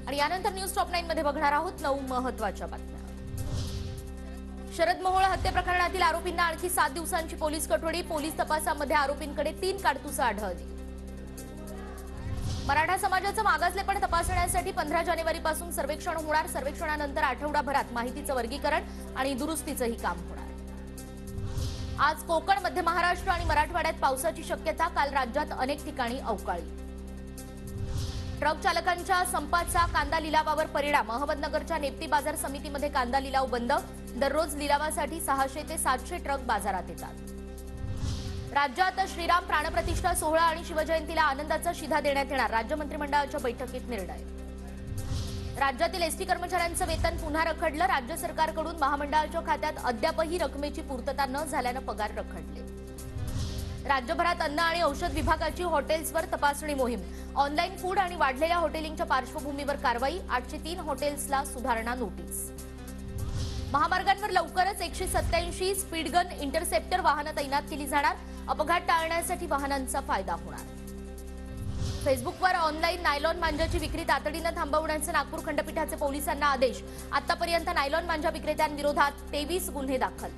आणि यानंतर news top 9 मध्ये बघणार आहोत 9 महत्त्वाच्या बातम्या। शरद मोहोळ हत्या प्रकरणातील आरोपींना आणखी 7 दिवसांची पोलीस कोठडी। पोलीस तपासामध्ये आरोपींकडे 3 काडतुसे आढळली। मराठा समाजाचं मागासलेपण तपासण्यासाठी 15 जानेवारीपासून सर्वेक्षण होणार। सर्वेक्षणानंतर आठवडाभरात माहितीचं वर्गीकरण आणि दुरुस्तीचंही काम होणार। आज कोकण, मध्य महाराष्ट्र आणि मराठवाड्यात पावसाची शक्यता। काल राज्यात अनेक ठिकाणी अवकाळी। ट्रक चालकांच्या संपाचा कांदा लिलावावर परिणाम। अहमदनगरच्या नेप्ती बाजार समितीमध्ये कांदा लिलाव बंद। दररोज लिलावासाठी 600 ते 700 ट्रक बाजारात येतात। राज्यात श्रीराम प्राणप्रतिष्ठा सोहळा आणि शिवजयंतीला आनंदाचा शिधा देण्यात येणार। राज्य मंत्रिमंडळाच्या बैठकीत निर्णय। राज्यातील एसटी कर्मचाऱ्यांचं वेतन पुन्हा रखडलं। राज्य सरकारकडून महामंडळाच्या खात्यात अद्यापही रकमेची पूर्तता न झाल्यानं पगार रखडले। राज्यभरात अन्न आणि औषध विभागाची हॉटेल्सवर तपासणी मोहीम। ऑनलाईन फूड आणि वाढलेल्या हॉटेलिंगच्या पार्श्वभूमीवर कारवाई। 803 हॉटेल्सला सुधारणा नोटीस। महामार्गांवर लवकरच 187 स्पीड गन इंटरसेप्टर वाहनं तैनात केली जाणार। अपघात टाळण्यासाठी वाहनांचा फायदा होणार। फेसबुकवर ऑनलाईन नायलॉन मांजाची विक्री तातडीनं थांबवण्याचे नागपूर खंडपीठाचे पोलिसांना आदेश। आतापर्यंत नायलॉन मांजा विक्रेत्यांविरोधात 23 गुन्हे दाखल।